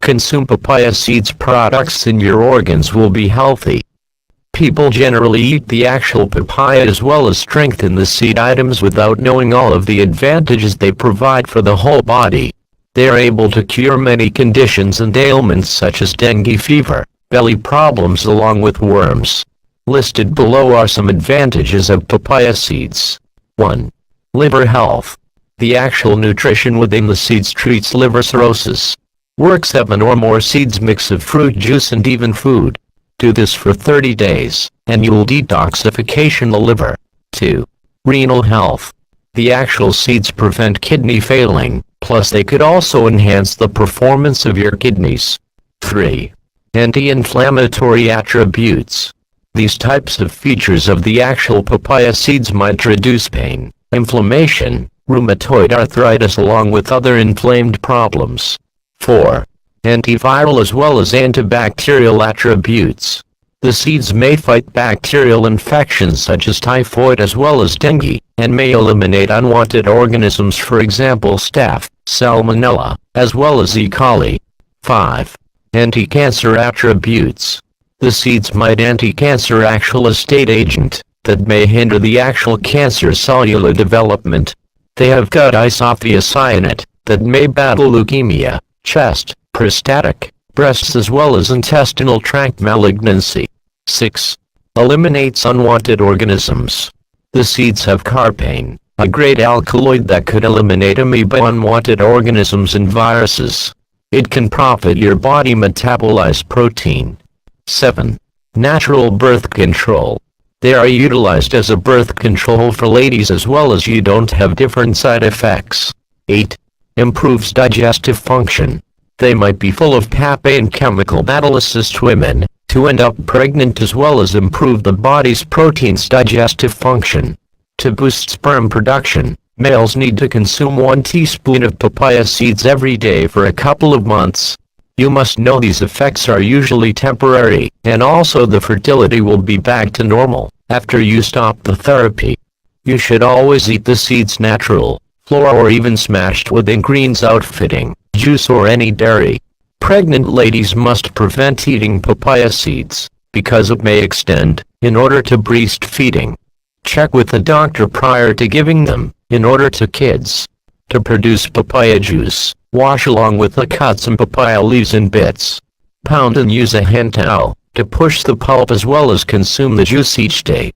Consume papaya seeds products and your organs will be healthy. People generally eat the actual papaya as well as strengthen the seed items without knowing all of the advantages they provide for the whole body. They are able to cure many conditions and ailments such as dengue fever, belly problems along with worms. Listed below are some advantages of papaya seeds. 1. Liver health. The actual nutrition within the seeds treats liver cirrhosis. Work 7 or more seeds mix of fruit juice and even food. Do this for 30 days, and you'll detoxification the liver. 2. Renal health. The actual seeds prevent kidney failing, plus they could also enhance the performance of your kidneys. 3. Anti-inflammatory attributes. These types of features of the actual papaya seeds might reduce pain, inflammation, rheumatoid arthritis along with other inflamed problems. 4. Antiviral as well as antibacterial attributes. The seeds may fight bacterial infections such as typhoid as well as dengue, and may eliminate unwanted organisms, for example staph, salmonella, as well as E. coli. 5. AntiCancer attributes. The seeds might anti-cancer actual estate agent, that may hinder the actual cancer cellular development. They have got isophiocyanate, that may battle leukemia, chest, prostatic, breasts as well as intestinal tract malignancy. 6. Eliminates unwanted organisms. The seeds have carpane, a great alkaloid that could eliminate amoeba, unwanted organisms and viruses. It can profit your body metabolize protein. 7. Natural birth control. They are utilized as a birth control for ladies as well as you don't have different side effects. 8. Improves digestive function. They might be full of papain chemical that'll assist women to end up pregnant as well as improve the body's protein's digestive function. To boost sperm production, males need to consume 1 teaspoon of papaya seeds every day for a couple of months. You must know these effects are usually temporary, and also the fertility will be back to normal after you stop the therapy. You should always eat the seeds natural, flour or even smashed within greens outfitting, juice or any dairy. Pregnant ladies must prevent eating papaya seeds, because it may extend, in order to breastfeeding. Check with the doctor prior to giving them, in order to kids. To produce papaya juice, wash along with the cut some papaya leaves in bits. Pound and use a hand towel to push the pulp as well as consume the juice each day.